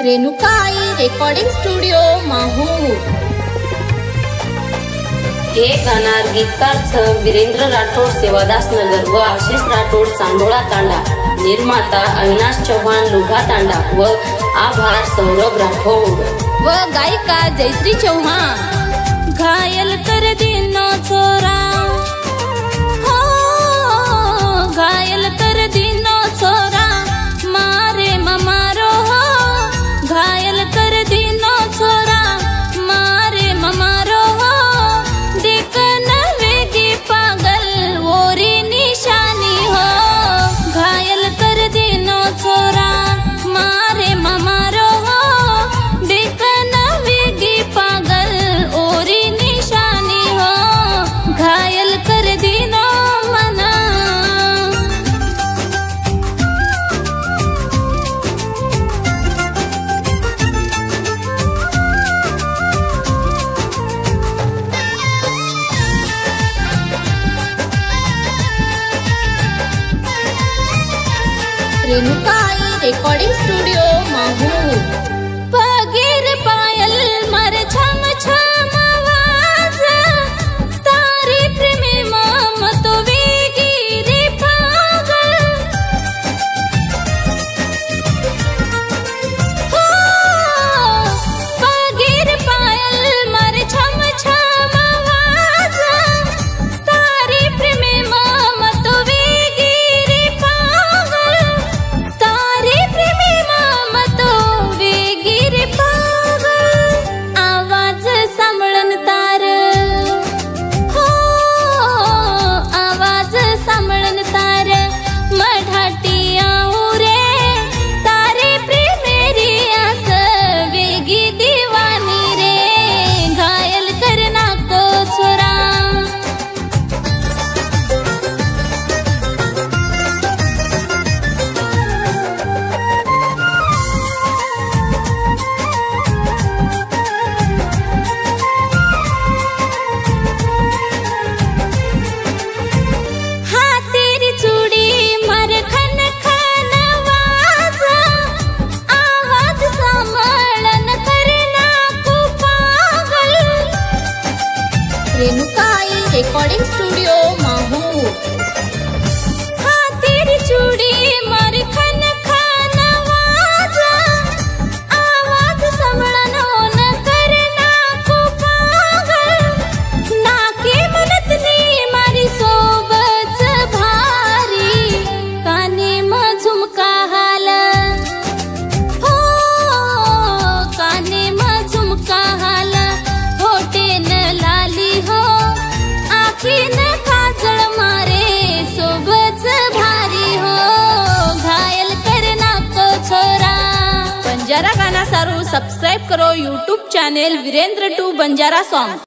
Renukai recording studio Mahur. हे गाणार गीतकार वीरेंद्र राठोड सेवादास नगर व आशिष राठोड चांदोळा तांडा, निर्माता अविनाश चव्हाण लुघा तांडा व आभार सौरभ राठोड व गायिका जयश्री चव्हाण। घायल कर दिनो छोरा हो, घायल कर दिनो छोरा मारे ममारो हो, घायल कर दिनो छोरा मारे ममारो हो, देखन वेगी पागल ओरी निशानी हो, घायल कर दिनो छोरा मारे ममारो हो, देखन वेगी पागल ओरी निशानी हो, घायल कर दिनो मना। Renukai recording studio Mahur. पगीर पायल मर छम छम आवाज, तारी प्रेमी मम तो वेगी रे पागल हो, पगीर पायल मर छम छम आवाज, तारी प्रेमी मम तो वेगी रे पागल, तारी प्रेमी मम तो वेगी रे पागल, आवाज सांभळन तार हो, आवाज सांभळन तार मढाटी आऊ रे, तारे प्रेमेरी आस वेगी दीवानी रे, घायल कर नाको छोरा। हाँ तेरी चूड़ी मर खन खन आवाज, आवाज सांभळन करना को पागल। Renukai recording studio Mahur. हाँ तेरी चूड़ी मर खन खन आवाज, आवाज सांभळन न करना को पागल, नाके मनतनी मारी सोबत भारी, काने म झुमका हाल हो, काने म झुमका हाल, होटे न लाली हो, आखी न काजळ मारे सोबत भारी हो, घायल करना को छोरा। बंजारा गाना सारू सब्सक्राइब करो YouTube channel Virendra to Banjara song.